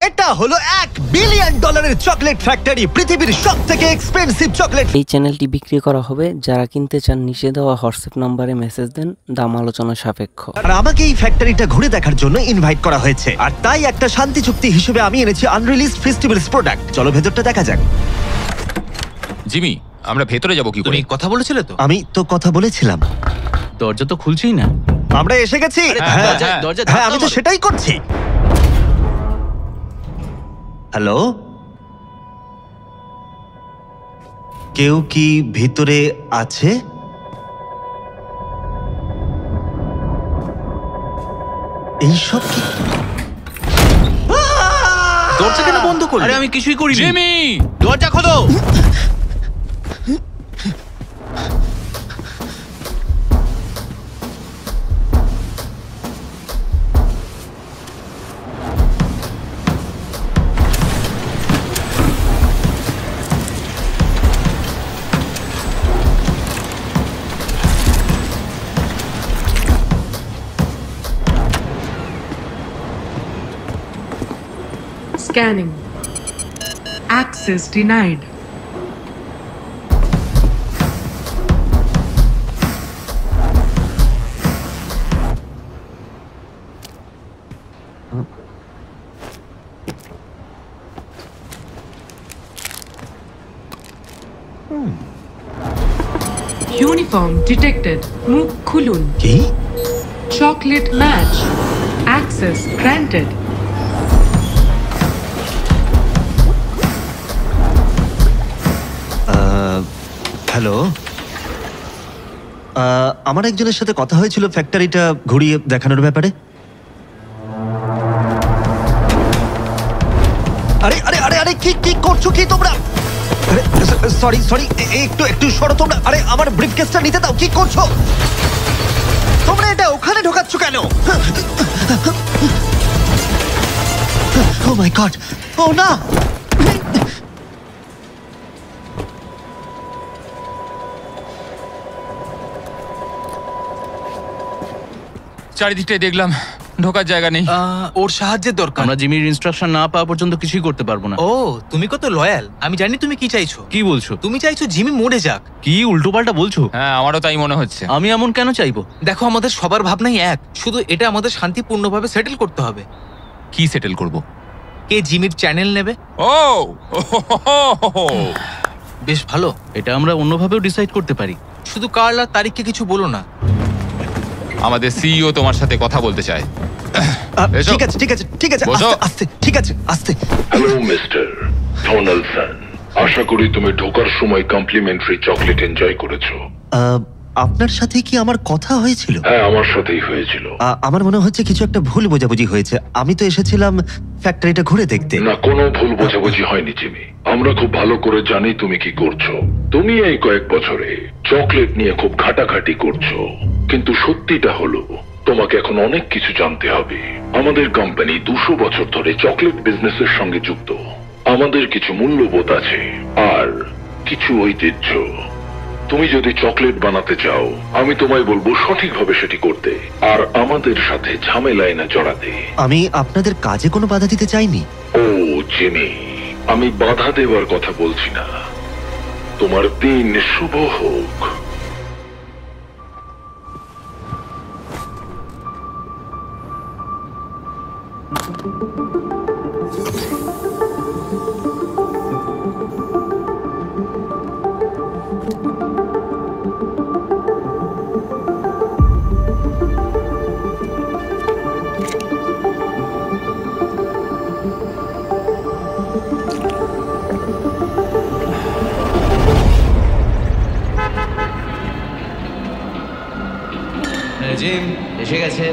এটা হলো $1 billion chocolate factory, পৃথিবীর সবথেকে এক্সপেন্সিভ চকলেট। এই চ্যানেলটি বিক্রি করা হবে, যারা কিনতে চান নিচে দেওয়া হোয়াটসঅ্যাপ নম্বরে মেসেজ দেন, দাম আলোচনা সাপেক্ষ। আর আমাকে এই ফ্যাক্টরিটা ঘুরে দেখার জন্য ইনভাইট করা হয়েছে, আর তাই একটা শান্তি চুক্তি হিসেবে আমি এনেছি আনরিলিজড ফেস্টিভ্যালস প্রোডাক্ট। চলো ভেতরটা দেখা যাক। জিমি, আমরা ভেতরে যাব কি করে? তুমি কথা বলেছিলে তো? আমি তো কথা বলেছিলাম। দরজা তো খুলছেই না। আমরা এসে গেছি। হ্যাঁ, হ্যাঁ, আমি তো সেটাই করছি। হ্যালো, কেউ কি ভিতরে আছে? এইসব কি? দরজা কেন বন্ধ করলে? আরে আমি কিছুই করিনি। জিমি, দরজা খোলো। Scanning. Access denied. Uniform detected. Move khulun. কি? Chocolate match. Access granted. Hello, আমার একজনের সাথে কথা হয়েছিল ফ্যাক্টরিটা ঘুরিয়ে দেখানোর ব্যাপারে। আরে আরে আরে আরে কি কি করছো কি তোমরা? আরে সরি সরি, একটু একটু সরো তোমরা। আরে আমার ব্রিফকেসটা নিতে দাও। কি করছো তোমরা? এটা ওখানে ঢোকাচ্ছ কেন? ও মাই গড, ও না! চারিদিকটাই দেখলাম, ঢোকার জায়গা নেই। ওর সাহায্যের দরকার। আমরা জিমির ইনস্ট্রাকশন না পাওয়া পর্যন্ত কিছুই করতে পারবো না। ও, তুমি কত লয়াল। আমি জানি তুমি কি চাইছো। কি বলছো? তুমি চাইছো জিমি মরে যাক। কি উল্টোপাল্টা বলছো? হ্যাঁ, আমারও তাই মনে হচ্ছে। আমি এমন কেন চাইবো? দেখো, আমাদের সবার ভাবনাই এক, শুধু এটা আমাদের শান্তিপূর্ণভাবে সেটেল করতে হবে। কি সেটেল করব? কে জিমির চ্যানেল নেবে? ও বেশ ভালো। এটা আমরা অন্যভাবেও ডিসাইড করতে পারি। শুধু কাল আর তারিখকে কিছু বলো না। আমাদের সিইও তোমার সাথে কথা বলতে চায়। এসো। ঠিক আছে ঠিক আছে ঠিক আছে, বসো। আস্তে আস্তে, ঠিক আছে আস্তে। হ্যালো মিস্টার ডোনাল্ডসন, আশা করি তুমি ঢোকার সময় কমপ্লিমেন্টারি চকলেট এনজয় করেছো। আপনার সাথে কি আমার কথা হয়েছিল? হ্যাঁ, আমার সাথেই হয়েছিল। আমার মনে হচ্ছে কিছু একটা ভুল বোঝাবুঝি হয়েছে। আমি তো এসেছিলাম ফ্যাক্টরিটা ঘুরে দেখতে। না, কোনো ভুল বোঝাবুঝি হয়নি জিমি। আমরা খুব ভালো করে জানি তুমি কি করছো। তুমি এই কয়েক বছরে চকলেট নিয়ে খুব ঘাটাঘাটি করছো, কিন্তু সত্যিটা হলো তোমাকে এখন অনেক কিছু জানতে হবে। আমাদের কোম্পানি 200 বছর ধরে চকলেট বিজনেসের সঙ্গে যুক্ত। আমাদের কিছু মূল্যবোধ আছে আর কিছু ঐতিহ্য। তুমি যদি চকলেট বানাতে চাও, আমি তোমায় বলবো সঠিকভাবে সেটি করতে, আর আমাদের সাথে ঝামেলায় না জড়াতে। আমি আপনাদের কাজে কোনো বাধা দিতে চাইনি। ও জিমি, আমি বাধা দেওয়ার কথা বলছি না। তোমার দিন শুভ হোক। জিম এসে গেছে।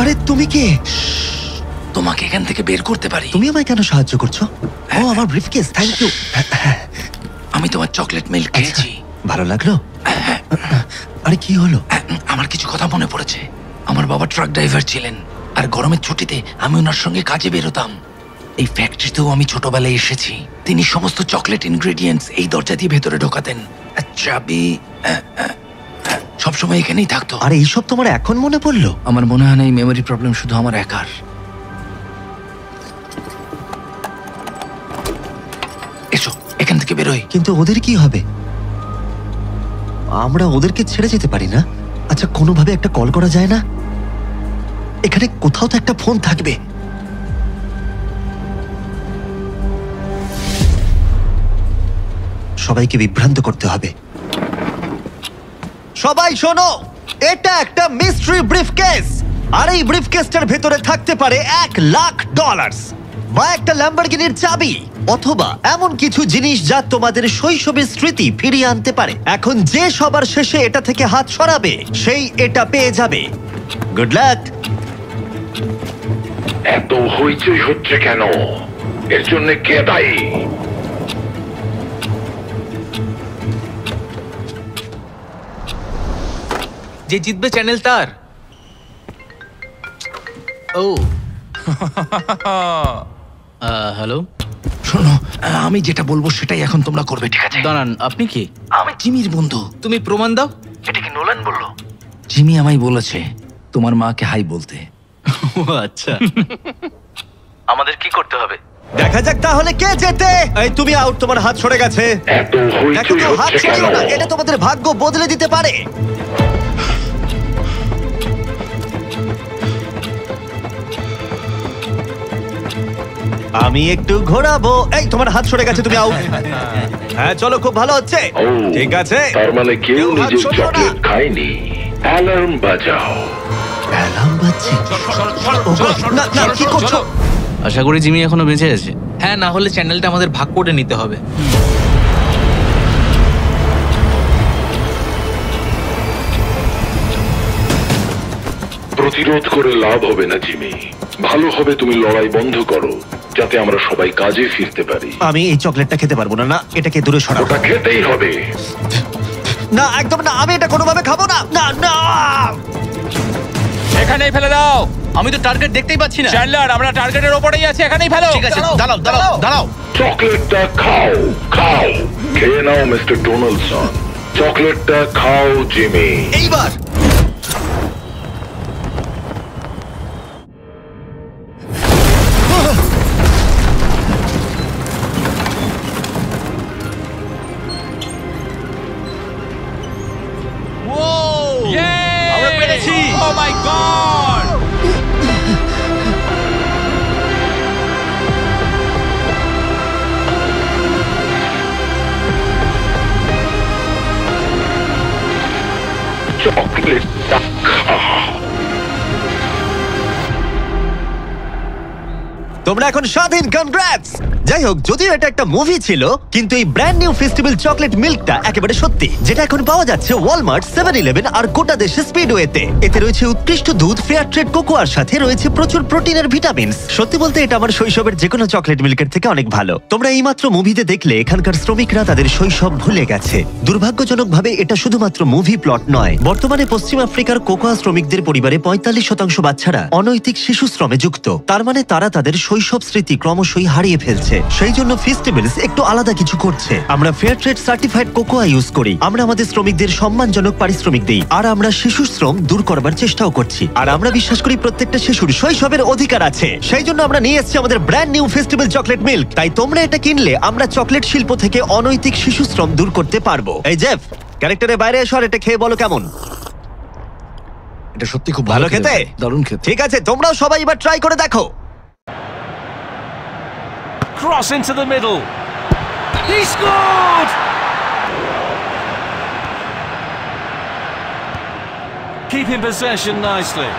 আরে তুমি কে? তোমাকে এখান থেকে বের করতে পারি। তুমি আমায় কেন সাহায্য করছো? ও আমার ব্রিফকেস, থ্যাংক ইউ। আমি তোমার চকলেট মিল্ক খেয়েছি। ভালো লাগলো? আরে কি হলো? আমার কিছু কথা মনে পড়েছে। আমার বাবা ট্রাক ড্রাইভার ছিলেন, আর গরমের ছুটিতে আমি ওনার সঙ্গে কাজে বেরোতাম। এই ফ্যাক্টরিতেও আমি ছোটবেলায় এসেছি। তিনি সমস্ত চকলেট ইনগ্রেডিয়েন্টস এই দরজা দিয়ে ভেতরে ঢোকাতেন। চাবি সবসময় এখানেই থাকতো। আর এইসব তোমার এখন মনে পড়লো? আমার মনে হয় না এই মেমোরি প্রবলেম শুধু আমার একার। এসো এখান থেকে বেরোই। কিন্তু ওদের কি হবে? আমরা ওদেরকে ছেড়ে যেতে পারি না। আচ্ছা, কোনোভাবে একটা কল করা যায় না? এখানে কোথাও তো একটা ফোন থাকবে। সবাইকে বিভ্রান্ত করতে হবে। সবাই শোনো, এটা একটা মিস্ট্রি ব্রিফকেস, আর এই ব্রিফকেসটার ভেতরে থাকতে পারে $1,00,000 বা একটা ল্যাম্বরগিনির চাবি, অথবা এমন কিছু জিনিস যা তোমাদের শৈশবের স্মৃতি ফিরিয়ে আনতে পারে। এখন যে সবার শেষে এটা থেকে হাত সরাবে সেই এটা পেয়ে যাবে। Good luck. এত হইচই হচ্ছে কেন? এর জন্য কে দায়ী? যে জিতবে চ্যানেল তার। ও হ্যালো, শোনো, আমি যেটা বলবো সেটাই এখন তোমরা করবে, ঠিক আছে? দাঁড়ান, আপনি কি? আমি জিমির বন্ধু। তুমি প্রমাণ দাও। এটা কি নোলান বললো? জিমি আমায় বলেছে তোমার মাকে হাই বলতে। ও আচ্ছা। আমাদের কি করতে হবে? দেখা যাক তাহলে কে জেতে। এই তুমি আউট, তোমার হাত সরে গেছে। এত দেখো হইচই কেউ হাত হচ্ছে কেন? সরিও না, এটা তোমাদের ভাগ্য বদলে দিতে পারে। আমি একটু ঘোরাবো। এই তোমার হাত সরে গেছে, তুমি আউট। হ্যাঁ চলো, খুব ভালো হচ্ছে। ও, ঠিক আছে, তার মানে কেউ হাত নিজের সরিও না। চকলেট খায়নি। অ্যালার্ম বাজাও। অ্যালার্ম বাজছে। ও গড, না না, কি করছো? আশা করি জিমি এখনো বেঁচে আছে। হ্যাঁ, না হলে চ্যানেলটা আমাদের ভাগ করে নিতে হবে। প্রতিরোধ করে লাভ হবে না জিমি। ভালো হবে তুমি লড়াই বন্ধ করো, যাতে আমরা সবাই কাজে ফিরতে পারি। আমি এই চকলেটটা খেতে পারবো না। না, এটাকে দূরে সরাও। ওটা খেতেই হবে। না, একদম না, আমি এটা কোনোভাবে খাবো না। না না, এখানেই ফেলে দাও। আমি তো টার্গেট দেখতেই পাচ্ছি না। চ্যান্ডলার, আমরা টার্গেটের ওপরেই আছি, এখানেই ফেলো। ঠিক আছে, দাঁড়াও দাঁড়াও দাঁড়াও। চকলেটটা খাও, খাও, খেয়ে নাও মিস্টার ডোনাল্ডসন। চকলেটটা খাও জিমি। এইবার আমরা পেরেছি। ও মাই গড! চকলেটটা খাও। তোমরা এখন স্বাধীন। কনগ্রাটস। যাই হোক, যদিও এটা একটা মুভি ছিল, কিন্তু এই ব্র্যান্ড নিউ ফেস্টিভ্যাল চকলেট মিল্কটা একেবারে সত্যি, যেটা এখন পাওয়া যাচ্ছে ওয়ালমার্ট, 7-Eleven আর গোটা দেশে স্পিডওয়েতে। এতে রয়েছে উৎকৃষ্ট দুধ, ফেয়ার ট্রেড কোকোয়ার সাথে রয়েছে প্রচুর প্রোটিন আর ভিটামিনস। সত্যি বলতে এটা আমার শৈশবের যে কোনো চকলেট মিল্কের থেকে অনেক ভালো। তোমরা এইমাত্র মুভিতে দেখলে এখানকার শ্রমিকরা তাদের শৈশব ভুলে গেছে। দুর্ভাগ্যজনকভাবে এটা শুধুমাত্র মুভি প্লট নয়। বর্তমানে পশ্চিম আফ্রিকার কোকোয়া শ্রমিকদের পরিবারে 45% বাচ্চারা অনৈতিক শিশু শ্রমে যুক্ত। তার মানে তারা তাদের শৈশব স্মৃতি ক্রমশই হারিয়ে ফেলছে। সেই জন্য ফেস্টিভ্যালস একটু আলাদা কিছু করছে। আমরা fair trade certified cocoa use করি, আমরা আমাদের শ্রমিকদের সম্মানজনক পারিশ্রমিক দিই, আর আমরা শিশু শ্রম দূর করবার চেষ্টাও করছি। আর আমরা বিশ্বাস করি প্রত্যেকটা শিশুর শৈশবের অধিকার আছে। সেই জন্য আমরা নিয়ে এসেছি আমাদের brand new festival chocolate milk. তাই তোমরা এটা কিনলে আমরা চকলেট শিল্প থেকে অনৈতিক শিশু শ্রম দূর করতে পারবো। এই জেফ, ক্যারেক্টারের বাইরে এসো আর এটা খেয়ে বলো কেমন। এটা সত্যি খুব ভালো খেতে? দারুণ খেতে। ঠিক আছে, তোমরাও সবাই এবার ট্রাই করে দেখো। Cross into the middle. He scored! Keeping possession nicely.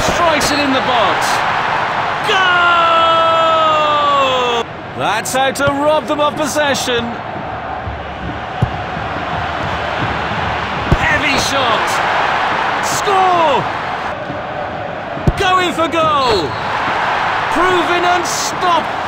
Strikes it in the box. Goal! That's how to rob them of possession. Heavy shot. Score! Going for goal. Proving unstoppable.